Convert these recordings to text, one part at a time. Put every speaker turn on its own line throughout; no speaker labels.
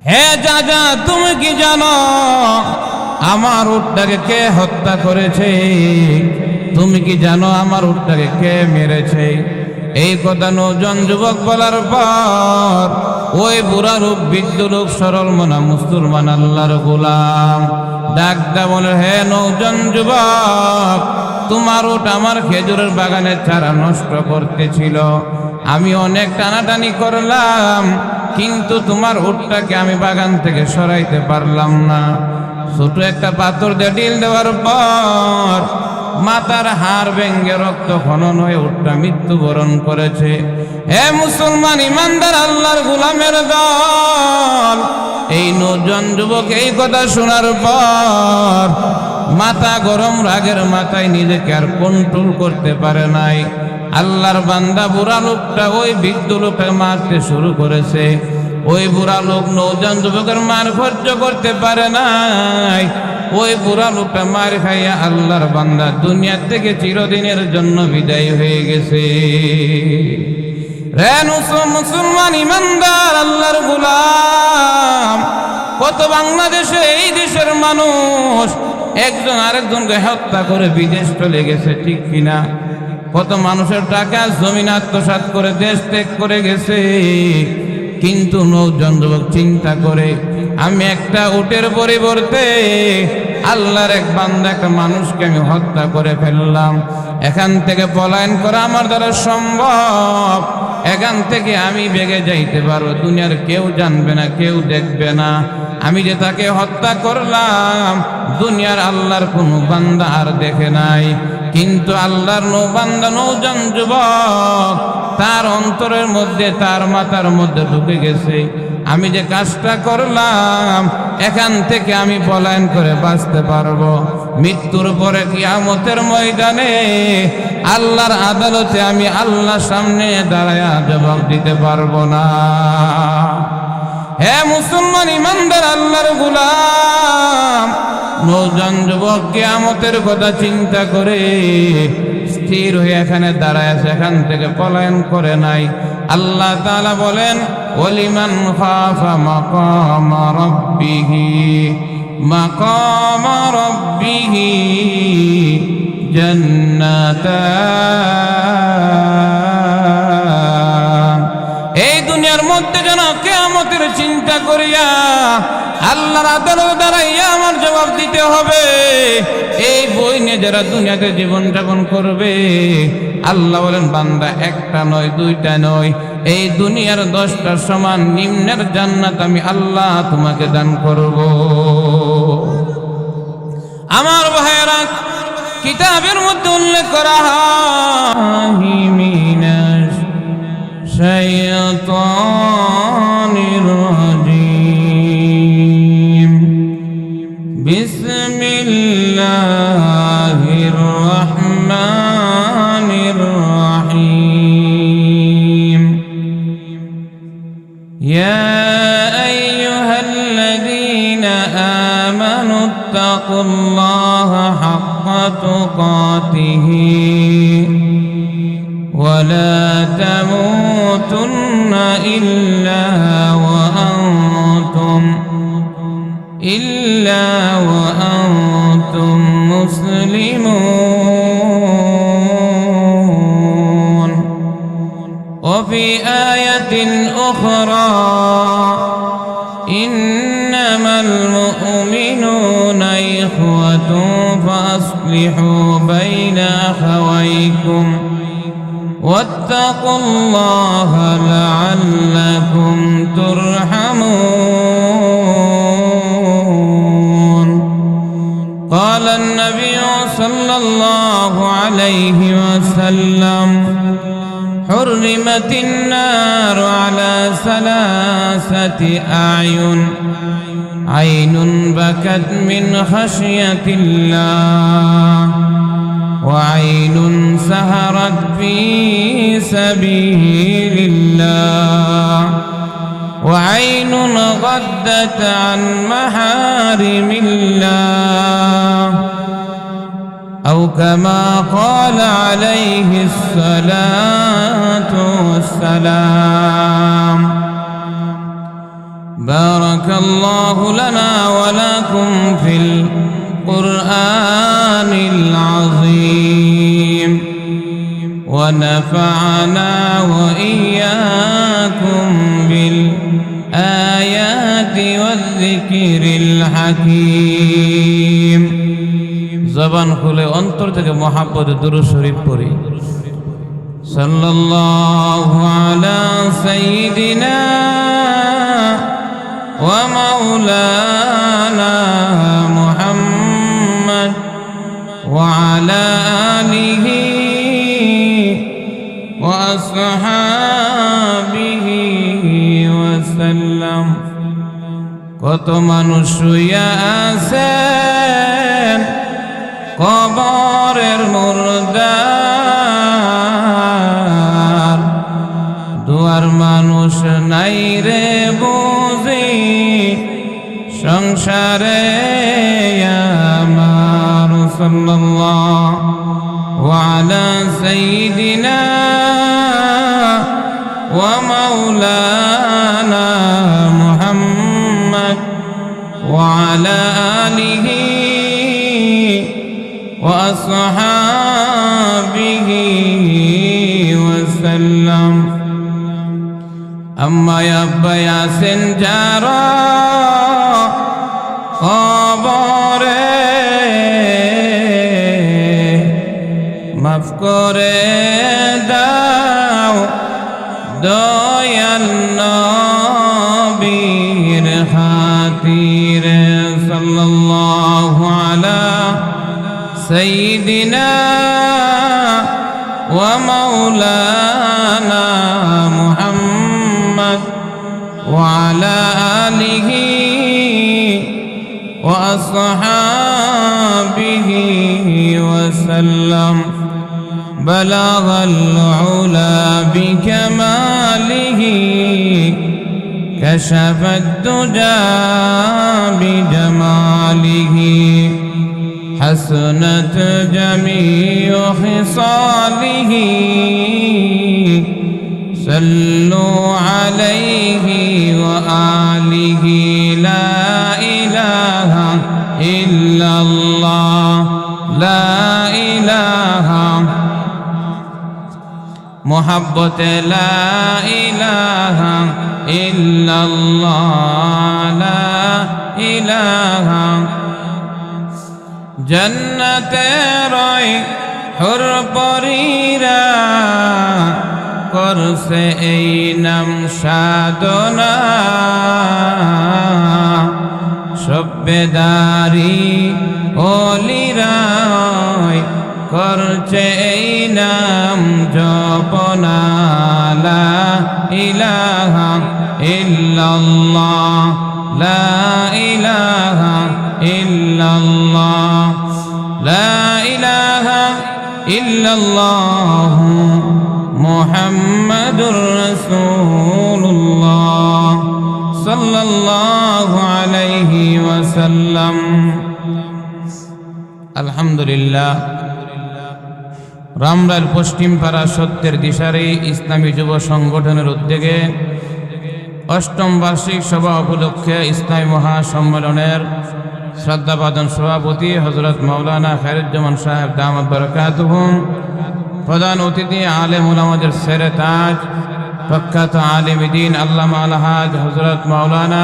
হে চাচা, তুমি কি জানো আমার উটটাকে কে হত্যা করেছে? তুমি কি জানো আমার উটটাকে কে মেরেছে? এই কথা নৌজন যুবক বলার পর ওই বুড়া লোক, বৃদ্ধ লোক, সরল মনা মুসলমান আল্লাহর গোলাম ডাকটা বলে, হে নৌজন যুবক, তোমার উট আমার খেজুরের বাগানের চারা নষ্ট করতেছিল। আমি অনেক টানাটানি করলাম, কিন্তু তোমার উটটাকে আমি বাগান থেকে সরাইতে পারলাম না। ছোট একটা পাথর দিয়ে ঢিল দেওয়ার পর মাথার হাড় ভেঙ্গে রক্ত খনন হয়ে উটটা মৃত্যুবরণ করেছে। হে মুসলমান ইমানদার আল্লাহর গোলামের দল, এই নৌজন যুবক এই কথা শোনার পর মাথা গরম, রাগের মাথায় নিজেকে আর কন্ট্রোল করতে পারে নাই। আল্লাহর বান্দা বুড়া লোকটা ওই বৃদ্ধ লোককে মারতে শুরু করেছে। ওই বুড়া লোক নৌজন যুবকের মার সহ্য করতে পারে নাই। ওই বুড়া লোকটা মার খাইয়া আল্লাহর বান্দা দুনিয়া থেকে চিরদিনের জন্য বিদায় হয়ে গেছে। রে মুসলমান ইমানদার আল্লাহর গোলাম, কত বাংলাদেশে এই দেশের মানুষ একজন আরেকজনকে হত্যা করে বিদেশ চলে গেছে, ঠিক কিনা? কত মানুষের টাকা জমিন আত্মসাৎ করে দেশ ত্যাগ করে গেছে। কিন্তু নৌজন যুবক চিন্তা করে, আমি একটা উটের পরিবর্তে আল্লাহর এক বান্দা, একটা মানুষকে আমি হত্যা করে ফেললাম। এখান থেকে পলায়ন করা আমার দ্বারা সম্ভব। এখান থেকে আমি বেগে যাইতে পারবো, দুনিয়ার কেউ জানবে না, কেউ দেখবে না। আমি যে তাকে হত্যা করলাম, দুনিয়ার আল্লাহর কোনো বান্দা আর দেখে নাই। কিন্তু আল্লাহর বান্দা নৌজন যুবক, তার অন্তরের মধ্যে, তার মাথার মধ্যে ঢুকে গেছে, আমি যে কাজটা করলাম এখান থেকে আমি পলায়ন করে বাঁচতে পারবো। মৃত্যুর পরে কিয়ামতের ময়দানে আল্লাহর আদালতে আমি আল্লাহর সামনে দাঁড়ায়া জবাব দিতে পারবো না। হে মুসলমান ইমানদার আল্লাহর গোলাম, নৌজন যুবক কিয়ামতের কথা চিন্তা করে স্থির হয়ে এখানে দাঁড়ায় আছে, এখান থেকে পলায়ন করে নাই। আল্লাহ তাআলা বলেন, ওয়ালিমান খাফা মাকামা রাব্বিহি জান্নাতান। এই দুনিয়ার মধ্যে যেন কিয়ামতের চিন্তা করিয়া আল্লাহর আদালতে দাঁড়াইয়া আমার জবাব দিতে হবে। এই বই নিয়ে যারা দুনিয়াতে জীবন যাপন করবে, আল্লাহ বলেন, বান্দা একটা নয়, দুইটা নয়, এই দুনিয়ার 10টা সমান নিম্নের জান্নাত আমি আল্লাহ তোমাকে দান করব। আমার ভাইয়েরা, কিতাবের মধ্যে উল্লেখ করা হয়, মিনাশ শাইতানির রাজিম, বিসমিল্লাহির রহমানির রহিম। ইয়া আইয়ুহাল্লাযীনা আমানু ইত্তাকুল্লাহা হাক্কা তুকাতিহি ওয়া লা তামুতুন্না ইল্লা ওয়া আনতুম মুসলিমুন। ওয়া ফি আয়াতিন উখরা, ইন্নামাল মুমিনুনা ইখওয়াতুন ফাসলিহু বাইনা আখাওয়াইকুম ওয়াত্তাকুল্লাহা লাআল্লাকুম তুরহামুন। قال النبي صلى الله عليه وسلم، حرمت النار على 3 أعين، عين بكت من خشية الله، وعين سهرت في سبيل الله، وعين غدت عن محارم الله، أو كما قال عليه الصلاة والسلام। بارك الله لنا ولكم في القرآن العظيم ونفعنا وإياكم بالآيات والذكر الحكيم زبان খুলে অন্তর থেকে মহব্বত দুরূদ শরীফ পড়ি সাল্লাল্লাহু আলা সাইয়্যিদিনা ওয়া মাওলানা মুহাম্মদ ওয়া আলা আলিহি ওয়া আসহাবিহি ওয়া সাল্লাম। কত মানুষ শুইয়া আছেন কবরের মুর্দার, দুয়ার মানুষ নাই রে বুঝি সংসারে আমার। সাল্লাল্লাহু আলা সাইয়্যিদিনা ওয়া মাওলানা মুহাম্মদ ওয়া আলা আলিহি وأصحابه وسلم। أما يبا ياسين جارا خبره মাফ করে দাও দয়াল নবীর খাতিরে। সাল্লাল্লাহু আলা سيدنا ومولانا محمد وعلى آله وأصحابه وسلم بلغ العلا بكماله كشف الدجى بجماله حسنت جميع خصاله صلوا عليه وآله لا إله إلا الله لا إله محبت لا إله إلا الله لا إله জন্নতের হুর পরীরা করছে এই নাম সাধনা, সভ্যদারি ওলিরা করছে এই নাম জপনা। লা ইলাহা ইল্লাল্লাহ লা ইলাহা ইল্লাল্লাহ লা ইলাহা ইল্লাল্লাহ মুহাম্মাদুর রাসূলুল্লাহ সাল্লাল্লাহু আলাইহি ওয়াসাল্লাম। আলহামদুলিল্লাহ, রামরাইল পশ্চিমপাড়া সত্যের দিশারি ইসলামী যুব সংগঠনের উদ্যোগে অষ্টম বার্ষিক সভা উপলক্ষে ইসলামী মহাসম্মেলনের শ্রদ্ধাভাজন সভাপতি হযরত মাওলানা খায়রুজ্জামান সাহেব দামাত বরকাতুহুম, প্রধান অতিথি আলেম উলামাদের সেরে তাজ প্রখ্যাত আলেম দ্বীন আল্লামা আলহাজ হযরত মাওলানা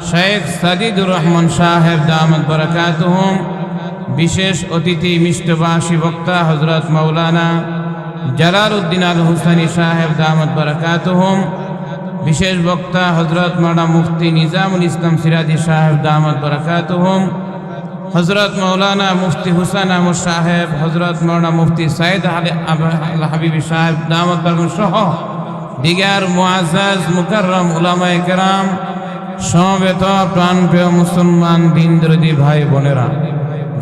শেখ সাদিদুর রহমান সাহেব দামাত বরকাতুহুম, বিশেষ অতিথি মিষ্টভাষী বক্তা হযরত মাওলানা জালালউদ্দিন আল হুসাইনি সাহেব দামাত বরকাতুহুম, বিশেষ বক্তা হযরত মাওলানা মুফতি নিজামুল ইসলাম সিরাজি সাহেব দামাত বরকাতুহুম, হযরত মাওলানা মুফতি হুসাইন আহমদ সাহেব, হযরত মাওলানা মুফতি সাইদ আল হাবিবি সাহেব দামাত বরকাতুহুম সহ দিগার মুআজ্জাজ মুকাররম উলামায়ে কেরাম, সমবেত প্রাণপ্রিয় মুসলমান দিনদরদি ভাই বোনেরা,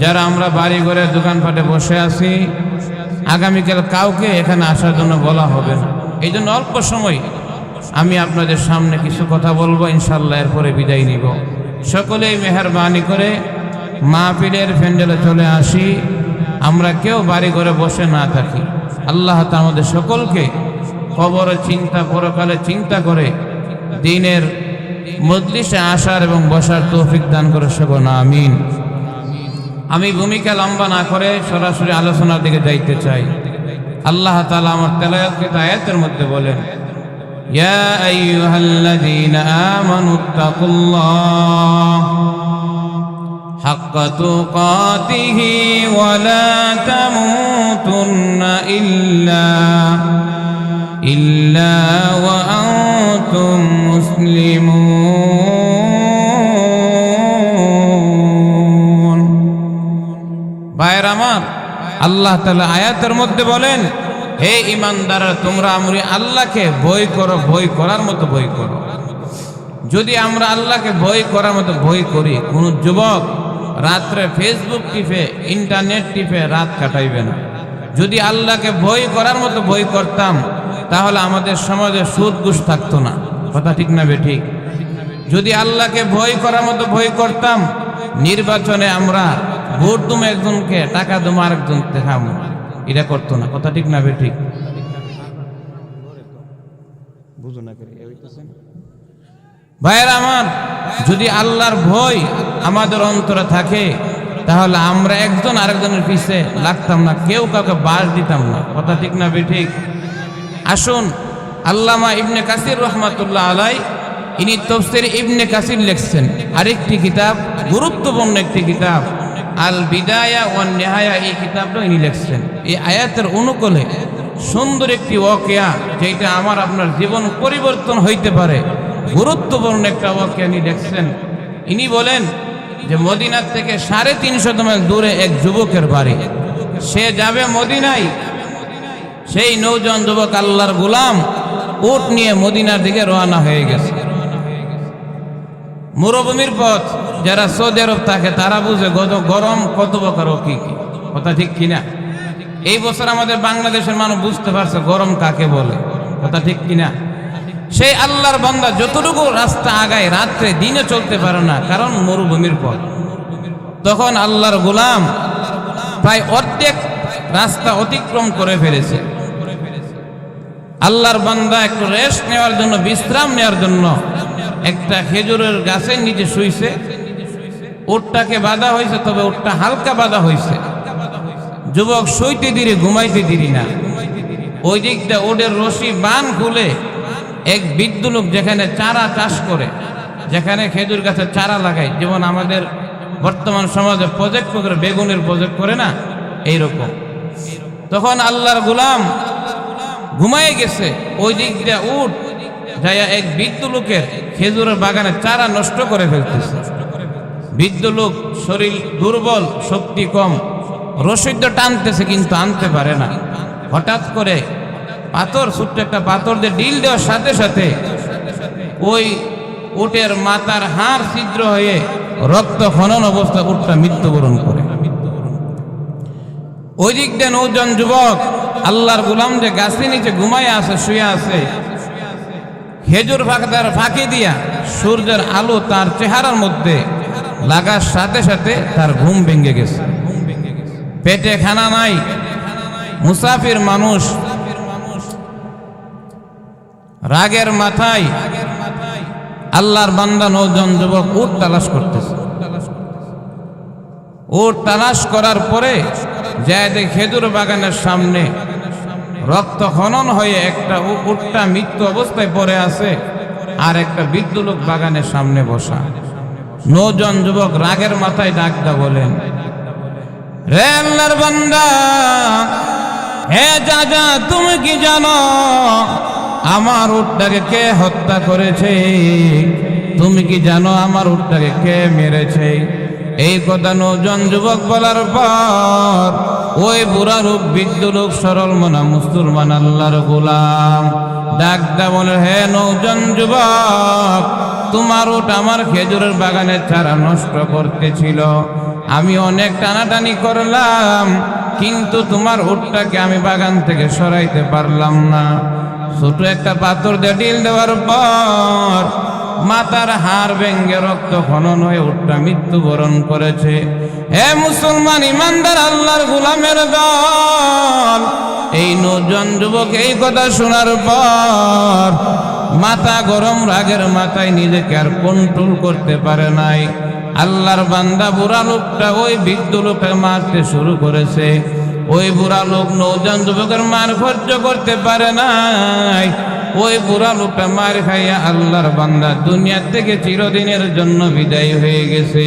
যারা আমরা বাড়ি ঘরে দোকানপাটে বসে আছি, আগামীকাল কাউকে এখানে আসার জন্য বলা হবে না। এই জন্য অল্প সময় আমি আপনাদের সামনে কিছু কথা বলবো, ইনশাআল্লাহ এরপরে বিদায় নিব। সকলেই মেহেরবানি করে মাহফিলের প্যান্ডেলে চলে আসি, আমরা কেউ বাড়ি ঘরে বসে না থাকি। আল্লাহ তাআলা আমাদের সকলকে কবরের চিন্তা, পরকালের চিন্তা করে দ্বীনের মজলিসে আসার এবং বসার তৌফিক দান করে সকল আমিন। আমি ভূমিকা লম্বা না করে সরাসরি আলোচনার দিকে যাইতে চাই। আল্লাহ তাআলা আমার তেলাওয়াতকৃত আয়াতের মধ্যে বলেন, ইয়া আইয়ুহাল্লাযীনা আমানুত্তাকুল্লাহ হাক্কা তুকাতিহি ওয়া লা তামুতুন্না ইল্লা ওয়া আনতুম মুসলিমুন। ভাইয়ের আমার, আল্লাহ তাআলা আয়াতের মধ্যে বলেন, হে ঈমানদাররা, তোমরা আমরা আল্লাহকে ভয় করো, ভয় করার মতো ভয় করো। যদি আমরা আল্লাহকে ভয় করার মতো ভয় করি, কোন যুবক রাত্রে ফেসবুক টিপে ইন্টারনেট টিপে রাত কাটাইবে না। যদি আল্লাহকে ভয় করার মতো ভয় করতাম, তাহলে আমাদের সমাজে সুদ ঘুষ থাকতো না। কথা ঠিক না বেঠিক? যদি আল্লাহকে ভয় করার মতো ভয় করতাম, নির্বাচনে আমরা ভোট দুম একজনকে, টাকা দুম আরেকজনকে দেখাবো, এটা করতো না। কথা ঠিক না বেঠিক? বুঝো না ভাইয়ের আমার, যদি আল্লাহর ভয় আমাদের অন্তরে থাকে, তাহলে আমরা একজন আরেকজনের পিছে লাগতাম না, কেউ কাউকে বাস দিতাম না। কথা ঠিক না বেঠিক? আসুন, আল্লামা ইবনে কাসির রহমাতুল্লাহ আলাই, ইনি তাফসীর ইবনে কাসির লিখছেন আরেকটি কিতাব, গুরুত্বপূর্ণ একটি কিতাব, আল বিদায়া ওয়ান নিহায়া। এই কিতাবটা ইনি লিখছেন এই আয়াতের অনুকূলে সুন্দর একটি ওয়াকিয়া, যেটা আমার আপনার জীবন পরিবর্তন হইতে পারে, গুরুত্বপূর্ণ একটা ওয়াকিয়া ইনি লিখছেন। ইনি বলেন যে মদিনার থেকে 350 মাইল দূরে এক যুবকের বাড়ি, সে যাবে মদিনায়। সেই নৌজন যুবক আল্লাহর গোলাম উট নিয়ে মদিনার দিকে রওনা হয়ে গেছে। মরুভূমির পথ, যারা সৌদি আরব থাকে তারা বুঝে গরম কত প্রকার কি কি। কথা ঠিক কিনা? এই বছর আমাদের বাংলাদেশের মানুষ বুঝতে পারছে গরম কাকে বলে। কথা ঠিক কিনা? সেই আল্লাহর বান্দা যতটুকু রাস্তা আগায়, রাত্রে দিনে চলতে পারে না, কারণ মরুভূমির পথ। তখন আল্লাহর গোলাম প্রায় অর্ধেক রাস্তা অতিক্রম করে ফেলেছে। আল্লাহর বান্দা একটু রেস্ট নেওয়ার জন্য, বিশ্রাম নেওয়ার জন্য একটা খেজুরের গাছের নিচে শুইছে। উটটাকে বাঁধা হয়েছে, তবে উটটা হালকা বাঁধা হয়েছে। যুবক শুইতে দিরি, ঘুমাইতে দিরি না। ওই দিকটা ওদের রশি বান খুলে এক বৃদ্ধ লোক, যেখানে চারা চাষ করে, যেখানে খেজুর গাছের চারা লাগায়, যেমন আমাদের বর্তমান সমাজে প্রজেক্ট করে, বেগুনের প্রজেক্ট করে না, এইরকম। তখন আল্লাহর গোলাম ঘুমায় গেছে। ওই দিক দিয়ে উট যাইয়া এক বৃদ্ধ লোকের খেজুরের বাগানে চারা নষ্ট করে ফেলতেছে। বৃদ্ধ লোক শরীর দুর্বল, শক্তি কম, রশিদ টানতেছে কিন্তু আনতে পারে না। হঠাৎ করে পাথর, ছোট্ট একটা পাথর দিয়ে ডিল দেওয়ার সাথে সাথে ওই উটের মাথার হাড় ছিদ্র হয়ে রক্ত খনন অবস্থা উটটা মৃত্যুবরণ করে। ওই দিক দিয়ে নৌজন যুবক আল্লাহর গোলাম যে গাছের নিচে ঘুমায় আছে, শুয়ে আছে, খেজুর ফাঁকি দিয়া সূর্যের আলো তার চেহারার মধ্যে লাগার সাথে সাথে তার ঘুম ভেঙে গেছে। পেটে খানা নাই, মুসাফির মানুষ, রাগের মাথায় আল্লাহর বান্দা নৌজন যুবক উট তালাশ করতেছে। উট তালাশ করার পরে যায় দেখে খেজুর বাগানের সামনে রক্ত খনন হয়ে একটা উটটা মৃত্যু অবস্থায় পড়ে আছে, আর একটা বৃদ্ধ লোক বাগানের সামনে বসা। নৌজন যুবক রাগের মাথায় ডাকদা বলেন, রে আল্লাহর বান্দা, হে যা, তুমি কি জানো আমার উটটাকে কে হত্যা করেছে? তুমি কি জানো আমার উটটাকে কে মেরেছে? এই কথা নৌজন যুবক বলার পর ওই বুড়া রূপ বৃদ্ধ লোক, সরল মনা মুসলমান আল্লাহর গোলাম ডাকদা বলে, হে নৌজন যুবক, তোমার উট আমার খেজুরের বাগানের চারা নষ্ট করতেছিল। আমি অনেক টানাটানি করলাম, কিন্তু তোমার উটটাকে আমি বাগান থেকে সরাইতে পারলাম না। ছোট একটা পাথর দিয়ে ডিল দেওয়ার পর মাথার হাড় ভেঙ্গে রক্ত খনন হয়ে উটটা মৃত্যুবরণ করেছে। হে মুসলমান ইমানদার আল্লাহর গোলামের দল, এই নৌজন যুবক এই কথা শোনার পর মাথা গরম রাগের মাথায় নিজেকে আর কন্ট্রোল করতে পারে নাই। আল্লাহর বান্দা বুড়া লোকটা ওই বৃদ্ধ লোককে মারতে শুরু করেছে। ওই বুড়া লোক নৌজন যুবকের মার সহ্য করতে পারে নাই। ওই বুড়া লোকটা মার খাইয়া আল্লাহর বান্দা দুনিয়া থেকে চিরদিনের জন্য বিদায় হয়ে গেছে।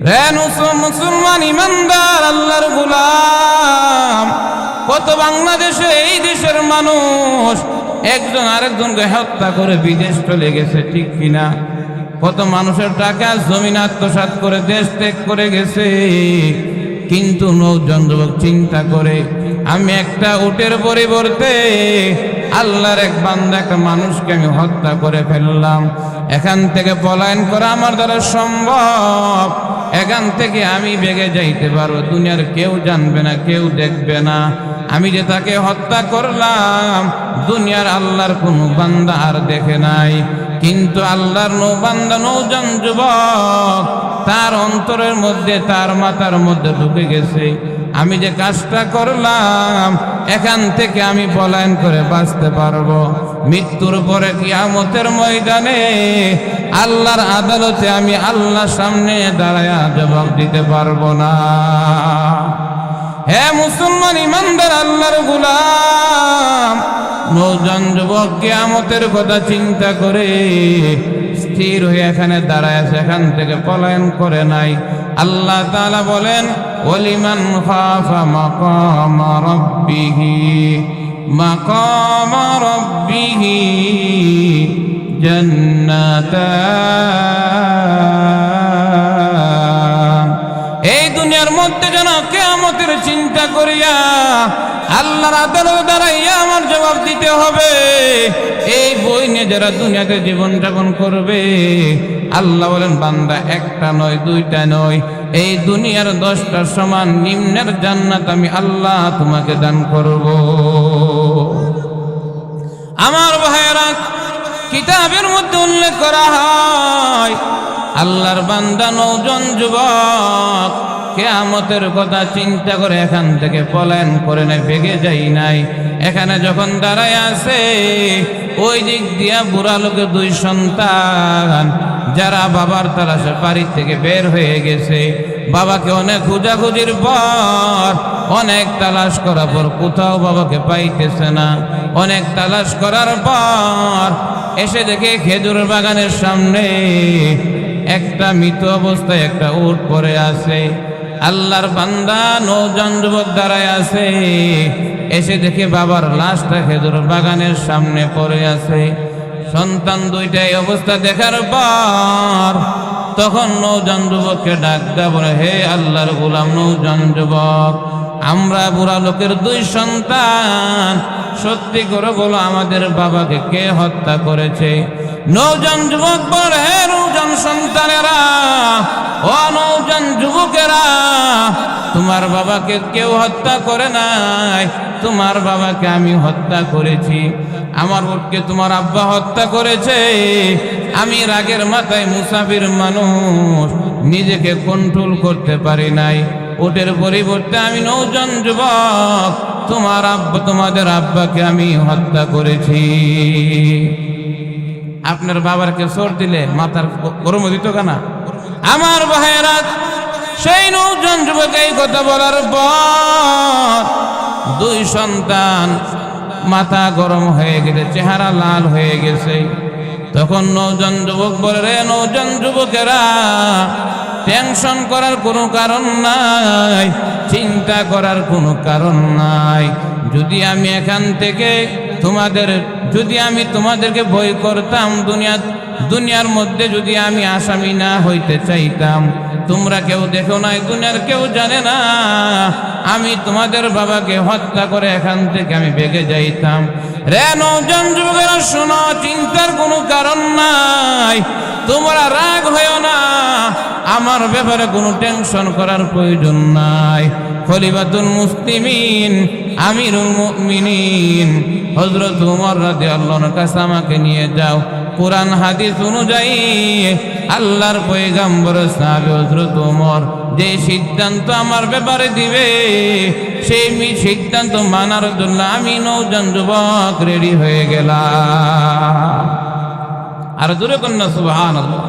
রে মুসলমান ইমানদার আল্লাহর গোলাম, কত বাংলাদেশে এই দেশের মানুষ একজন আরেকজনকে হত্যা করে বিদেশ চলে গেছে, ঠিক কিনা? কত মানুষের টাকা জমিন আত্মসাৎ করে দেশ ত্যাগ করে গেছে। কিন্তু নৌজন যুবক চিন্তা করে, আমি একটা উটের পরিবর্তে আল্লাহর এক বান্দা একটা মানুষকে আমি হত্যা করে ফেললাম। এখান থেকে পলায়ন করা আমার দ্বারা সম্ভব। এখান থেকে আমি বেগে যাইতে পারবো, দুনিয়ার কেউ জানবে না, কেউ দেখবে না। আমি যে তাকে হত্যা করলাম দুনিয়ার আল্লাহর কোনো বান্দা আর দেখে নাই। কিন্তু আল্লাহর বান্দা নৌজন যুবক তার অন্তরের মধ্যে, তার মাথার মধ্যে ঢুকে গেছে, আমি যে কাজটা করলাম এখান থেকে আমি পলায়ন করে বাঁচতে পারবো। মৃত্যুর পরে কিয়ামতের ময়দানে আল্লাহর আদালতে আমি আল্লাহর সামনে দাঁড়ায়া জবাব দিতে পারবো না। হে মুসলমান ইমানদার আল্লাহর গোলাম, নৌজন যুবক কিয়ামতের কথা চিন্তা করে স্থির হয়ে এখানে দাঁড়ায় আছে, এখান থেকে পলায়ন করে নাই। আল্লাহ তাআলা বলেন, ওয়ালিমান খাফা মাকামা রাব্বিহি জান্নাতান। এই দুনিয়ার মধ্যে যেন কিয়ামতের চিন্তা করিয়া আল্লাহর আদালতে দাঁড়াইয়া আমার জবাব দিতে হবে। এই বই নিয়ে যারা দুনিয়াতে জীবন যাপন করবে, আল্লাহ বলেন বান্দা একটা নয়, দুইটা নয়, এই দুনিয়ার 10টা সমান নিম্নের জান্নাত আমি আল্লাহ তোমাকে দান করব। আমার ভাইয়েরা, কিতাবের মধ্যে উল্লেখ করা হয় আল্লাহর বান্দা নৌজন যুবক কিয়ামতের কথা চিন্তা করে এখান থেকে পলায়ন করে নাই, বেগে যাই নাই। এখানে যখন দাঁড়ায় আছে, ওই দিক দিয়া বুড়া লোকের 2 সন্তান যারা বাবার তালাশে বাড়ি থেকে বের হয়ে গেছে, বাবাকে অনেক খোঁজাখুঁজির পর, অনেক তালাশ করার পর কোথাও বাবাকে পাইতেছে না। অনেক তালাশ করার পর এসে দেখে খেজুর বাগানের সামনে একটা মৃত অবস্থায় একটা উট পড়ে আছে। আল্লাহর বান্দা নৌজন যুবক দাঁড়ায় আছে, এসে দেখে বাবার লাশটা খেজুর বাগানের সামনে পড়ে আছে। সন্তান 2টা এই অবস্থা দেখার পর তখন নৌজন যুবককে ডাক দেয়া বলে, হে আল্লাহর গোলাম নৌজন যুবক, আমরা বুড়া লোকের 2 সন্তান, সত্যি করে বলো আমাদের বাবাকে কে হত্যা করেছে? নৌজন যুবক বলে, হে নৌজন সন্তানেরা, ও নৌজন যুবকেরা, তোমার বাবাকে কেউ হত্যা করে নাই, তোমার বাবাকে আমি হত্যা করেছি। আমার উটকে তোমার আব্বা হত্যা করেছে। আমি রাগের মাথায় মুসাফির মানুষ, নিজেকে কন্ট্রোল করতে পারি নাই। উটের পরিবর্তে আমি নৌজন যুবক তোমাদের আব্বাকে আমি হত্যা করেছি। আপনার বাবারকে চোর দিলে মাথার গরম দিত কেনা? আমার ভাইয়েরা, সেই নৌজন যুবক এই কথা বলার পর 2 সন্তান মাথা গরম হয়ে গেছে, চেহারা লাল হয়ে গেছে। তখন নৌজন যুবক বলে, রে নৌজন যুবকেরা, টেনশন করার কোনো কারণ নাই, চিন্তা করার কোনো কারণ নাই। যদি আমি এখান থেকে তোমাদেরকে ভয় করতাম, দুনিয়ার মধ্যে যদি আমি আসামি না হইতে চাইতাম, তোমরা কেউ দেখো নাই, দুনিয়ার কেউ জানে না, আমি তোমাদের বাবাকে হত্যা করে এখান থেকে আমি বেগে যাইতাম। রে নৌজন যুবকেরা শোনো, চিন্তার কোনো কারণ নাই, তোমরা রাগ হইও না, আমার ব্যাপারে কোনো টেনশন করার প্রয়োজন নাই। খলিফাতুল মুসলিমিন আমিরুল মুমিনিন হযরত ওমর রাদিয়াল্লাহু আনহুর কাছে আমাকে নিয়ে যাও। কুরআন হাদিস অনুযায়ী আল্লাহর পয়গম্বর সাহাবী হযরত ওমর যে সিদ্ধান্ত আমার ব্যাপারে দিবে, সেই সিদ্ধান্ত মানার জন্য আমি নৌজন যুবক রেডি হয়ে গেলাম। আর জোরে কন্যা সুবহানাল্লাহ।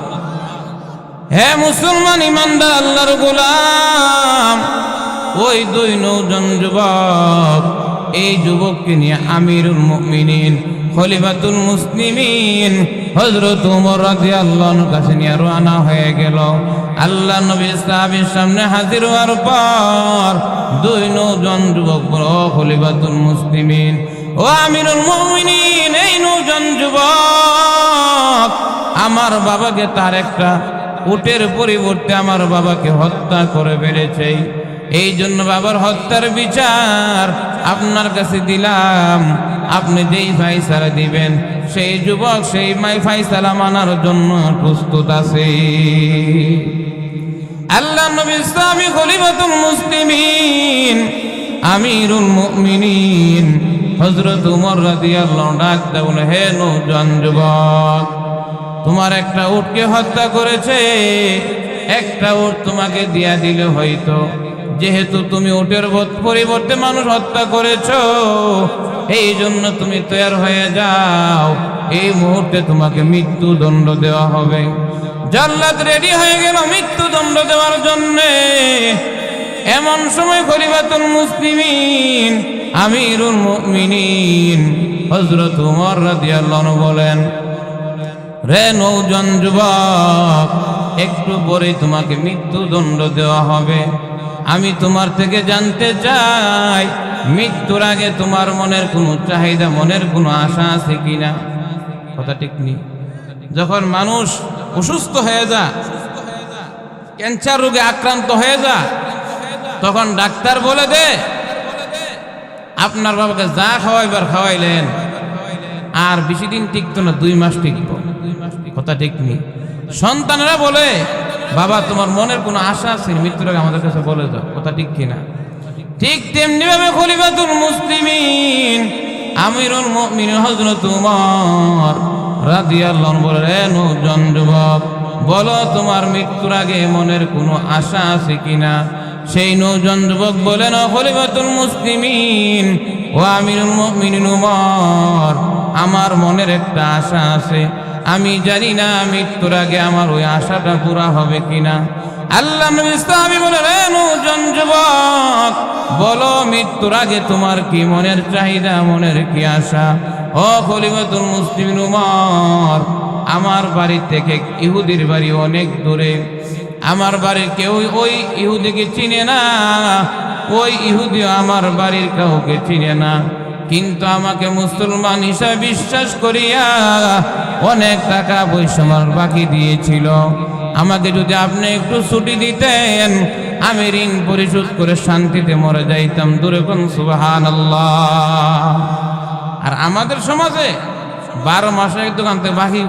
হে মুসলমান ইমানদার আল্লাহর গোলাম, ওই দুই নৌজন যুবক, এই যুবককে নিয়ে আমিরুল মুমিনিন খলিফাতুল মুসলিমিন হযরত ওমর রাদিয়াল্লাহু আনহুর কাছে নিয়ে রওনা হয়ে গেল। আল্লাহ নবীর সাহাবীর সামনে হাজির হওয়ার পর দুই নৌজন যুবক বলল, ও খলিফাতুল মুসলিমিন, ও আমিরুল মুমিনিন, এই নৌজন যুবক আমার বাবাকে তার একটা উটের পরিবর্তে আমার বাবাকে হত্যা করে ফেলেছে। এই জন্য বাবার হত্যার বিচার আপনার কাছে দিলাম। আপনি যেই ফায়সালা দিবেন সেই যুবক সেই ফায়সালা মানার জন্য প্রস্তুত আছে। আল্লাহ নবী ইসলামী খলিফাতুল মুসলিমিন আমিরুল মুমিনিন হযরত ওমর রাদিয়াল্লাহু আনহু ডাক দেন, হে নওজোয়ান যুবক, তোমার একটা উটকে হত্যা করেছে, একটা উট তোমাকে দিয়া দিলে হয়তো, যেহেতু তুমি উটের পরিবর্তে মানুষ হত্যা করেছো, এই জন্য তুমি তৈরি হয়ে যাও, এই মুহূর্তে তোমাকে মৃত্যুদণ্ড দেওয়া হবে। জাল্লাদ রেডি হয়ে গেল মৃত্যুদণ্ড দেওয়ার জন্য। এমন সময় খলিফাতুল মুসলিমিন আমিরুল মুমিনিন হযরত ওমর রাদিয়াল্লাহু আনহু বলেন, রে নওজোয়ান যুবক, একটু পরে তোমাকে মৃত্যুদণ্ড দেওয়া হবে। আমি তোমার থেকে জানতে চাই, মৃত্যুর আগে তোমার মনের কোনো চাহিদা, মনের কোনো আশা আছে কিনা? কথা ঠিক নেই। যখন মানুষ অসুস্থ হয়ে যায়, ক্যান্সার রোগে আক্রান্ত হয়ে যায়, তখন ডাক্তার বলে দে আপনার বাবাকে যা খাওয়াইবার খাওয়াইলেন, আর বেশি দিন টিকতো না, 2 মাস টিকব। কথা ঠিক নেই। সন্তানেরা বলে, বাবা তোমার মনের কোনো আশা আছে, মৃত্যুর আগে আমাদের কাছে বলে দাও। কথা ঠিক কিনা? ঠিক তেমনি ভাবে খলিফাতুল মুসলিমিন আমিরুল মুমিনিন হযরত ওমর রাদিয়াল্লাহু আনহু বলে, হে নওজোয়ান যুবক, বলো তোমার মৃত্যুর আগে মনের কোনো আশা আছে কিনা? সেই নওজোয়ান যুবক বলেন, ও খলিফাতুল মুসলিমিন, ও আমিরুল মুমিনিন ওমর, আমার মনের একটা আশা আছে, আমি জানি না মৃত্যুর আগে আমার ওই আশাটা পুরা হবে কিনা। আল্লাহ নবী ইসলামী বলেন, হে নওজোয়ান যুবক, বলো মৃত্যুর আগে তোমার কি মনের চাহিদা, মনের কি আশা? ও খলিফাতুল মুসলিমিন ওমর, আমার বাড়ি থেকে ইহুদির বাড়ি অনেক দূরে, আমার বাড়ির কেউ ওই ইহুদিকে চিনে না, ওই ইহুদিও আমার বাড়ির কাউকে চিনে না, কিন্তু আমাকে মুসলমান হিসাবে বিশ্বাস করিয়া অনেক টাকা পয়সা আমার বাকি দিয়েছিল। আমাকে যদি আপনি একটু ছুটি দিতেন, আমি ঋণ পরিশোধ করে শান্তিতে মরে যাইতাম। দূরে কোন সুবহানাল্লাহ। আর আমাদের সমাজে 12 মাসে এক দোকান থেকে বাকি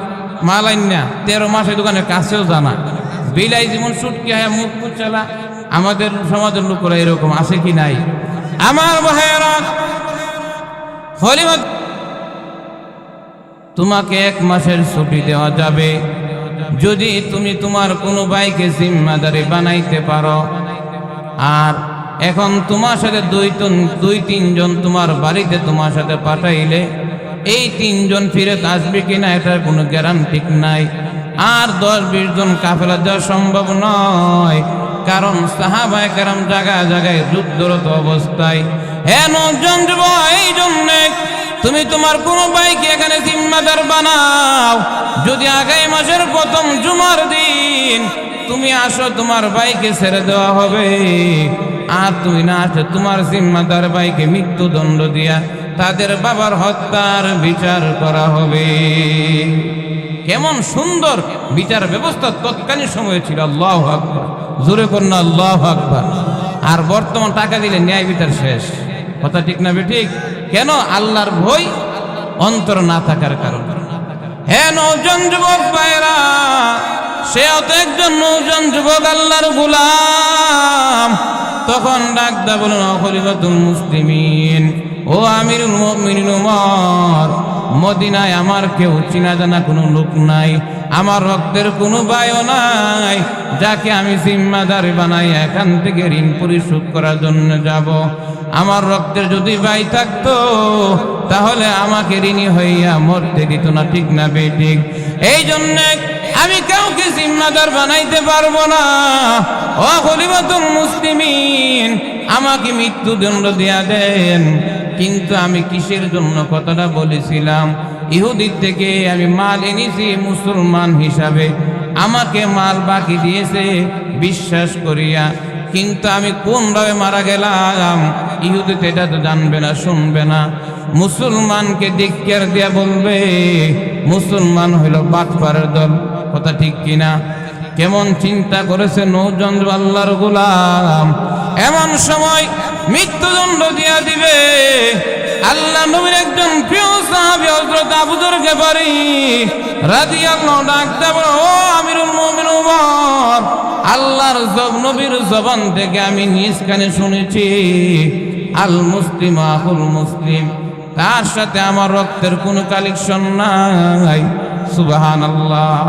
মাল আইন না, 13 মাসে দোকানের কাছেও জানা, বিলাই জীবন সুটকি হয় মুখ চালা। আমাদের সমাজের লোকেরা এরকম আছে কি নাই? আমার ভাইয়েরা, খলিফা তোমাকে 1 মাসের ছুটি দেওয়া যাবে যদি তুমি তোমার কোনো ভাইকে জিম্মাদারি বানাইতে পারো। আর এখন তোমার সাথে 2-3 জন তোমার বাড়িতে তোমার সাথে পাঠাইলে এই 3 জন ফিরত আসবে কিনা এটার কোনো গ্যারান্টি নাই। আর 10-20 জন কাফেলা দেওয়া সম্ভব নয়, কারণ সাহাবায়ে কেরাম জায়গায় জায়গায় যুদ্ধরত অবস্থায়। হে নওজোয়ান যুবক, এই জন্য তুমি তোমার কোন ভাইকে এখানে জিম্মাদার বানাও। যদি আগামী মাসের প্রথম জুমার দিন তুমি আসো, তোমার ভাইকে ছেড়ে দেওয়া হবে। আর তুমি না আসো, তোমার জিম্মাদার ভাইকে মৃত্যুদণ্ড দিয়া তাদের বাবার হত্যার বিচার করা হবে। কেমন সুন্দর বিচার ব্যবস্থা তৎকালীন সময়ে ছিল। আল্লাহু আকবার, জোরে করুন আল্লাহু আকবার। আর বর্তমান টাকা দিলে ন্যায় বিচার শেষ। কথা ঠিক না ঠিক? কেন? আল্লাহর ভয় অন্তর না থাকার কারণে। হে নওজোয়ান যুবক ভাইরা, সেও তো একজন নওজোয়ান যুবক, আল্লাহর গোলাম। তখন ডাক দা বলেন, ও খলিফাতুল মুসলিমিন, ও আমিরুল মুমিনিন ওমর, মদিনায় আমার কেউ চিনা জানা কোনো লোক নাই, আমার রক্তের কোনো ভাইও নাই যাকে আমি জিম্মাদার বানাই এখান থেকে ঋণ পরিশোধ করার জন্য যাব। আমার রক্তের যদি ভাই থাকতো তাহলে আমাকে ঋণী হইয়া মরতে দিত না, ঠিক না বেঠিক? এই জন্য আমি কাউকে জিম্মাদার বানাইতে পারবো না। ও খলিফাতুল মুসলিমিন, আমাকে মৃত্যুদণ্ড দিয়া দেন। কিন্তু আমি কিসের জন্য কথাটা বলেছিলাম? ইহুদির থেকে আমি মাল এনেছি মুসলমান হিসাবে, আমাকে মাল বাকি দিয়েছে বিশ্বাস করিয়া, কিন্তু আমি কোনভাবে মারা গেলাম ইহুদি এটা তো জানবে না, শুনবে না। মুসলমানকে ধিক্কার দিয়া বলবে মুসলমান হইল বাটপারের দল, কথা ঠিক কিনা? কেমন চিন্তা করেছে নৌজন আল্লাহর গোলাম। এমন সময় মৃত্যুদণ্ড দিয়া দিবে। আল্লাহ নবীর একজন প্রিয় সাহাবী হযরত আবু যর গিফারী রাদিয়াল্লাহু ডাকতে বলে, ও আমিরুল মুমিনিন ওমর, আল্লাহর নবীর জবান থেকে আমি নিজ কানে শুনেছি, আল মুসলিম আখুল মুসলিম, তার সাথে আমার রক্তের কোনো কালেকশন নাই। সুবহানাল্লাহ,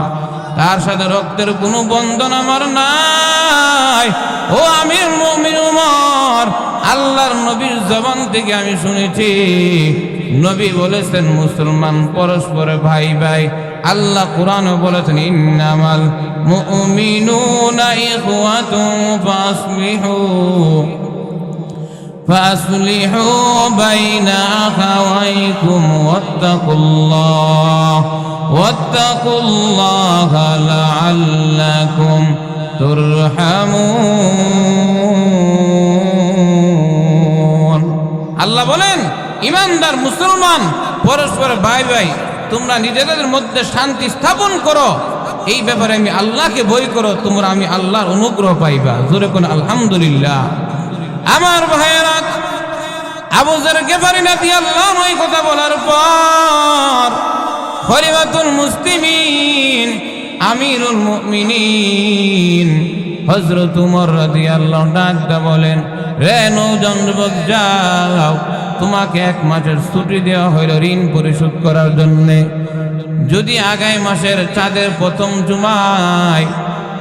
তার সাথে রক্তের কোনো বন্ধন আমার নাই। ও আমিরুল মুমিনিন ওমর, আল্লাহর নবীর জবান থেকে আমি শুনেছি, নবী বলেছেন মুসলমান পরস্পর ভাই ভাই। আল্লাহ কোরআনে বলেছেন, ইন্নামাল মুমিনুনা ইখওয়াতুন ফাসলিহু বাইনা আখাওয়াইকুম ওয়াত্তাকুল্লাহা লাআল্লাকুম তুরহামুন। আল্লাহ বলেন, ইমানদার মুসলমান পরস্পর ভাই ভাই, তোমরা নিজেদের মধ্যে শান্তি স্থাপন করো, এই ব্যাপারে আমি আল্লাহকে ভয় করো, তোমরা আমি আল্লাহর অনুগ্রহ পাইবা। জোরে কোন আলহামদুলিল্লাহ। আমার ভাইয়েরা, আবু যর গিফারী রাদিয়াল্লাহু আনহু কথা বলার পর খলিফাতুল মুসলিমিন আমিরুল মুমিনিন হযরত উমর রাদিয়াল্লাহু ডাকতে বলেন, রে নৌজন যুবক, যাও, তোমাকে 1 মাসের ছুটি দেওয়া হইল ঋণ পরিশোধ করার জন্য। যদি আগামী মাসের চাঁদের প্রথম জুমায়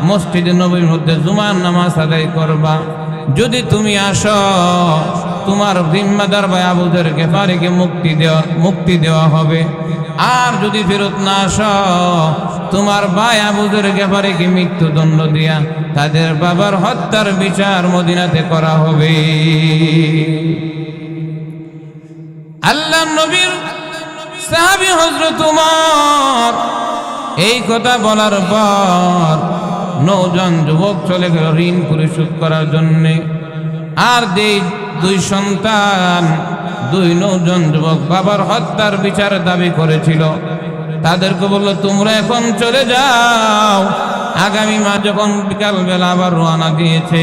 মসজিদে নববীর মধ্যে জুমার নামাজ আদায় করবা। যদি তুমি আসো, তোমার জিম্মাদার ভাই আবু যর গিফারীকে মুক্তি দেওয়া হবে। আর যদি ফেরত না আসো, তোমার ভাই আবু যর গিফারীকে মৃত্যুদণ্ড দিয়া তাদের বাবার হত্যার বিচার মদিনাতে করা হবে। আল্লাহ নবীর সাহাবী হযরত উমর এই কথা বলার পর নৌজন যুবক চলে গেল ঋণ পরিশোধ করার জন্যে। আর দুই সন্তান, 2 নৌজন যুবক বাবার হত্যার বিচার দাবি করেছিল, তাদেরকে বলল, তোমরা এখন চলে যাও। আগামী মাস যখন বিকালবেলা আবার রওনা দিয়েছে,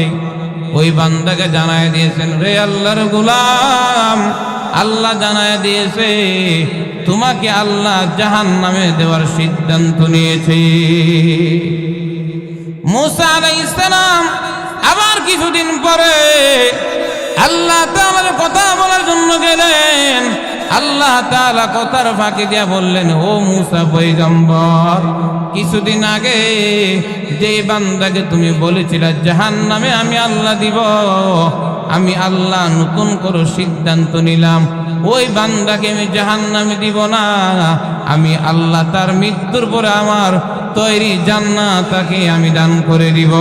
ওই বান্দাকে জানায় দিয়েছেন, রে আল্লাহর গোলাম, আল্লাহ জানায় দিয়েছে তোমাকে আল্লাহ জাহান্নামে দেওয়ার সিদ্ধান্ত নিয়েছে। মুসা আলাইহিস সালাম আবার কিছুদিন পরে আল্লাহ তাআলার কথা বলার জন্য গেলেন। আল্লাহ তাআলা কথার ফাঁকি দিয়া বললেন, ও মুসা পয়গম্বর, কিছুদিন আগে যে বান্দাকে তুমি বলেছিলে জাহান্নামে আমি আল্লাহ দিব, আমি আল্লাহ নতুন করে সিদ্ধান্ত নিলাম, ওই বান্দাকে আমি জাহান্নামে দিব না, আমি আল্লাহ তার মৃত্যুর পরে আমার তৈরি জান্নাত তাকে আমি দান করে দিব।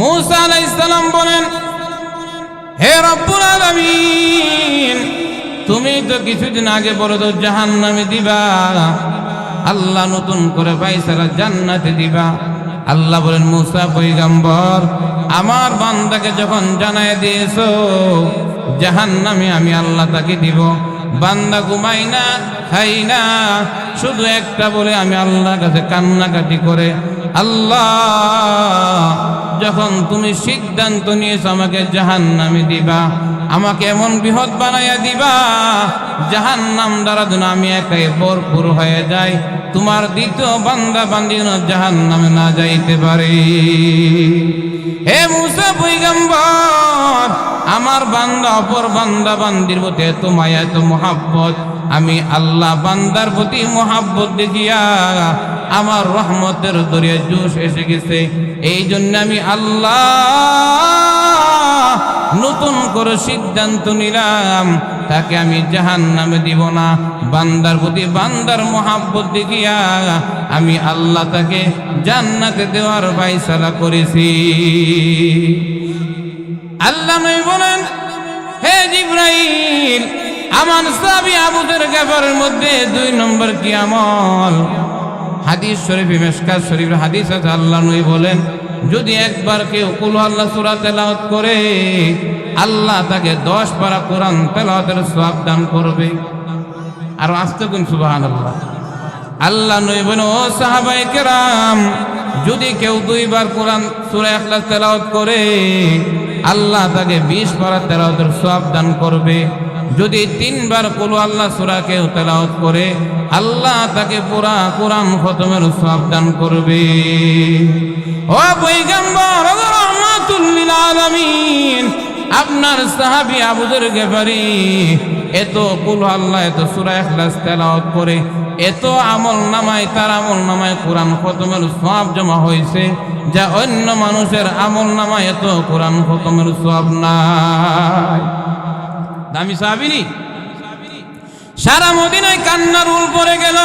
মুসা আলাইহিস সালাম বলেন, হে রব্বুল আলামিন, তুমি তো কিছুদিন আগে বলে তো জাহান্নামে দিবা, আল্লাহ নতুন করে ফায়সালা জান্নাতে দিবা। আল্লাহ বলেন, মুসা পয়গম্বর, আমার বান্দাকে যখন জানায় দিয়েছো জাহান্নামে আমি আল্লাহ তাকে দিব, বান্দা ঘুমাই না, খাই না, শুধু একটা বলে আমি আল্লাহর কাছে কান্নাকাটি করে, আল্লাহ যখন তুমি সিদ্ধান্ত নিয়েছো আমাকে জাহান্নামে দিবা, আমাকে এমন বৃহৎ বানাইয়া দিবা জাহান্নাম দ্বারা যেন আমি একাই ভরপুর হয়ে যাই, তোমার দ্বিতীয় বান্দা বান্দি যেন জাহান্নামে না যাইতে পারে। হে মুসা পয়গম্বর, আমার বান্দা অপর বান্দা বান্দির প্রতি এত মায়া এত মোহাব্বত, আমি আল্লাহ বান্দার প্রতি মোহাব্বত দেখিয়া আমার রহমতের দরিয়া জোশ এসে গেছে। এই জন্য আমি আল্লাহ নতুন করে সিদ্ধান্ত নিলাম, তাকে আমি জাহান্নামে দিব না। বান্দার প্রতি বান্দার মোহাব্বত দেখিয়া আমি আল্লাহ তাকে জান্নাতে দেওয়ার ফয়সালা করেছি। আল্লাহ নবী বলেন, হে জিবরাইল, আমার সাহাবী আবু যর গফারের মধ্যে 2 নম্বর কি আমল? হাদিস শরীফে মিশকাত শরীফের হাদিস আছে, আল্লাহ নবী বলেন, যদি একবার কেউ কুল আল্লাহ সূরা তেলাওয়াত করে, আল্লাহ তাকে 10 পারা কোরআন তেলাওয়াতের সওয়াব দান করবে। আর আস্তে কোন সুবহানাল্লাহ। আল্লাহ নবী বলেন, ও সাহাবায়ে কেরাম, যদি কেউ 2 বার কোরআন সূরা ইখলাস তেলাওয়াত করে, আল্লাহ তাকে 20 পারা তেলাওয়াতের সওয়াব দান করবে। যদি 3 বার কুল আল্লাহ সূরা কেউ তেলাওয়াত করে, আল্লাহ তাকে পুরা কোরআন খতমের সওয়াব দান করবে। ও পয়গম্বর রাহমাতুল লিল আলামিন, আপনার সাহাবী আবু যর গফারি এত কুল আল্লাহ এত সূরা ইখলাস তেলাওয়াত করে, এত আমল নামায় তার আমল নামায় কোরআন খতমের সওয়াব জমা হয়েছে, যা অন্য মানুষের আমল নামায় এত কোরআন খতমের সওয়াব নাই। দামি সাহাবী। সারা মদিনায় কান্নার রোল পড়ে গেল।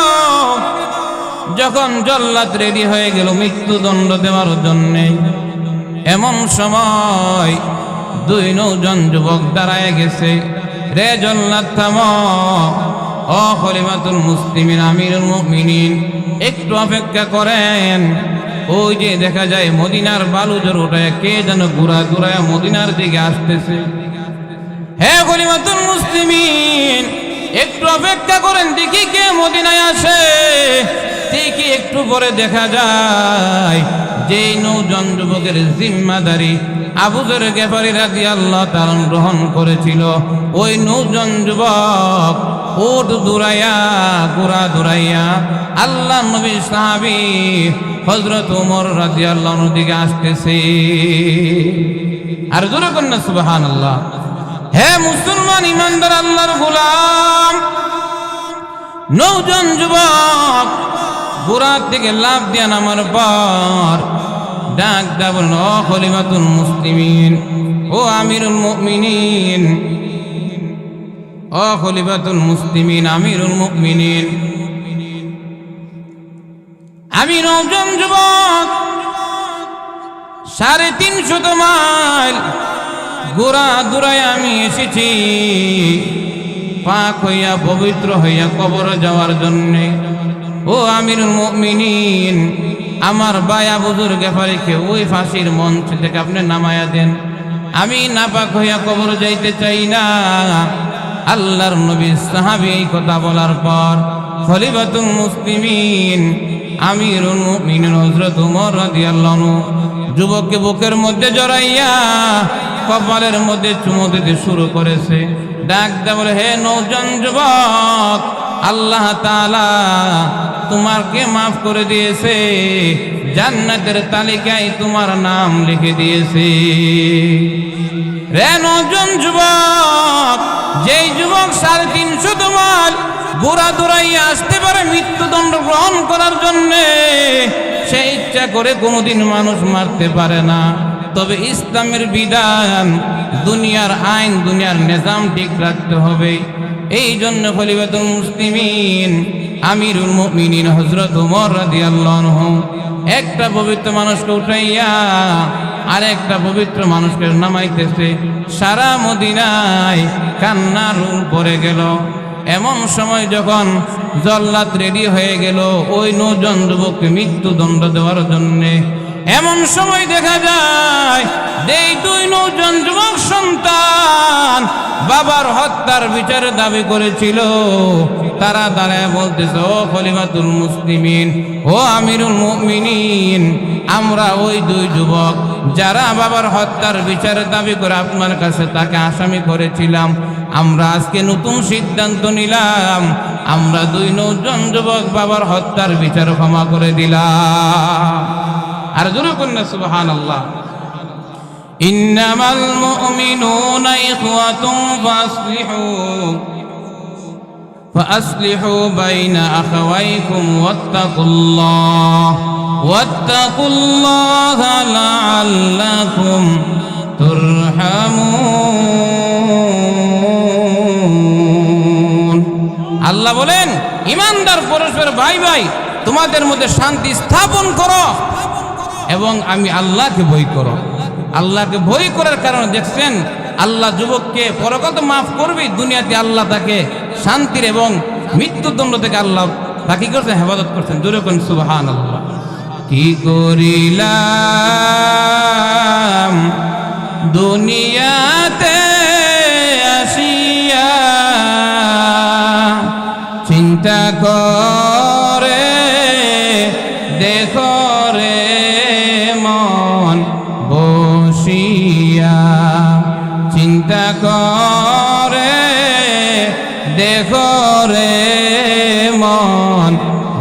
যখন জল্লাদ রেডি হয়ে গেল মৃত্যুদণ্ড দেওয়ার জন্যে, এমন সময় 2 নৌজন যুবক দাঁড়ায় গেছে। রে জল্লাদ থামো, ও খলিফাতুল মুসলিমিন আমিরুল মুমিনিন, একটু অপেক্ষা করেন। ওই যে দেখা যায় মদিনার বালুজর উঠায় কে যেন ঘুরা ঘুরায় মদিনার দিকে আসতেছে। হে খলিফাতুল মুসলিমিন, একটু অপেক্ষা করেন, দেখি কে মদিনায় আসে। দেখি একটু পরে দেখা যায় যেই 9 জন যুবকের জিম্মাদারি আবু যর গফারি রাদিয়াল্লাহু তাআলা গ্রহণ করেছিল, ওই 9 জন যুবক উট দুরাইয়া ঘোড়া দুরাইয়া আল্লাহ নবী সাহাবী হযরত ওমর রাদিয়াল্লাহু আনহু দিকে আসতেছে। আর জোরে কন্যা সুবহানাল্লাহ। হে মুসলমান ইমানদার আল্লাহর গোলাম, 9 জন যুবক ঘোড়ার দিকে লাফ দিয়া নামার পর ডাক দা বলেন, ও খলিফাতুল মুসলিমিন, ও আমিরুল মুমিনিন, ও খলিফাতুল মুসলিমিন আমিরুল মুমিনিন। আমি 9 জন যুবক 350 মাইল ঘোড়া দুরায় আমি এসেছি পাক হইয়া পবিত্র হইয়া কবরে যাওয়ার জন্যে। ও আমিরুল মুমিনিন, আমার ভাই আবু যর গফারিকে ওই ফাঁসির মঞ্চ থেকে আপনি নামায়া দেন, আমি নাপাক হইয়া কবরে যাইতে চাই না। আল্লাহর নবী সাহাবী এই কথা বলার পর খলিফাতুল মুসলিমিন আমিরুল মুমিনিন হযরত ওমর রাদিয়াল্লাহু আনহু যুবককে বুকের মধ্যে জড়াইয়া কপালের মধ্যে চুমু দিতে শুরু করেছে। ডাক দেয়া বলে, হে 9 জন যুবক, আল্লাহ তাআলা তোমাকে মাফ করে দিয়েছে, জান্নাতের তালিকায় তোমার নাম লিখে দিয়েছে। রে 9 জন যুবক, যেই যুবক 350 মাইল ঘোড়া দৌড়াইয়া আসতে পারে মৃত্যুদণ্ড গ্রহণ করার জন্যে, সে ইচ্ছা করে কোনোদিন মানুষ মারতে পারে না। তবে ইসলামের বিধান, দুনিয়ার আইন, দুনিয়ার নিজাম ঠিক রাখতে হবে। এই জন্য খলিফাতুল মুসলিমিন আমিরুল মুমিনিন হযরত ওমর রাদিয়াল্লাহু আনহু একটা পবিত্র মানুষকে উঠাইয়া আরেকটা পবিত্র মানুষকে নামাইতেছে। সারা মদিনায় কান্নার রোল পড়ে গেল। এমন সময় যখন জল্লাদ রেডি হয়ে গেল ওই 9 জন যুবককে মৃত্যুদণ্ড দেওয়ার জন্যে, এমন সময় দেখা যায় এই 2 জন যুবক সন্তান বাবার হত্যার বিচার দাবি করেছিল। তারা দাঁড়ায় বলতেছে, ও খলিফাতুল মুসলিমিন, ও আমিরুল মুমিনিন, আমরা ওই 2 যুবক যারা বাবার হত্যার বিচার দাবি করে আপনার কাছে তাকে আসামি করেছিলাম, আমরা আজকে নতুন সিদ্ধান্ত নিলাম, আমরা 2 জন যুবক বাবার হত্যার বিচার ক্ষমা করে দিলাম। আর জোরে কন্যা সুবহানাল্লাহ। ইন্নামাল মুমিনুনা ইখওয়াতুন ফাসলিহু বাইনা আখাওয়াইকুম ওয়াত্তাকুল্লাহা লাআল্লাকুম তুরহামুন। আল্লাহ বলেন, ঈমানদার পরস্পর ভাই ভাই তোমাদের মধ্যে শান্তি স্থাপন করো এবং আমি আল্লাহকে ভয় করো। আল্লাহকে ভয় করার কারণে দেখছেন আল্লাহ যুবককে পরকালে তো মাফ করবে, দুনিয়াতে আল্লাহ তাকে শান্তির এবং মৃত্যুদণ্ড থেকে আল্লাহ তাকে করছেন, হেফাজত করছেন। জোরে কোন সুবহানাল্লাহ। কি করিলাম দুনিয়াতে আসিয়া, চিন্তা করে দেখো রে মন বসিয়া, চিন্তা করে দেখো রে মন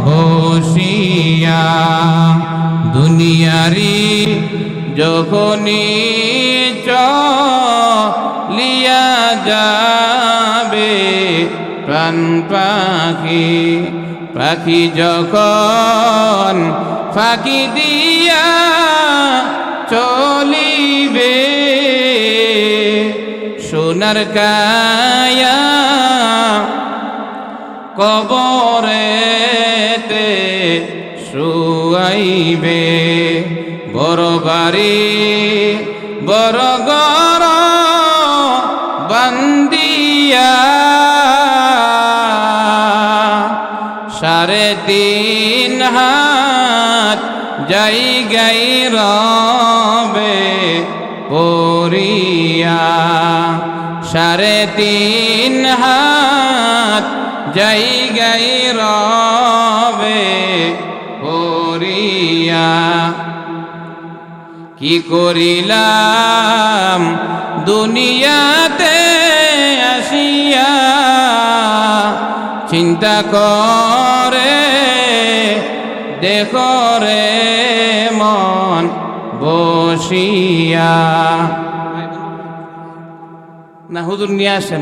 বসিয়া, দুনিয়ারি যখনই চলিয়া যাবে প্রাণ পাখি, পাখি যখন ফাঁকি দিয়া চলিবে, সোনার কায়া কবরেতে শুয়াইবে, বড় বাড়ি বড় ঘর বান্দিয়া, 3.5 হাত জায়গায় রবে পড়িয়া, 3.5 হাত জায়গায় রবে পড়িয়া। কি করিলাম দুনিয়াতে আসিয়া, চিন্তা করে দেখো রে মন বসিয়া। না হুজুর নিয়ে আসেন।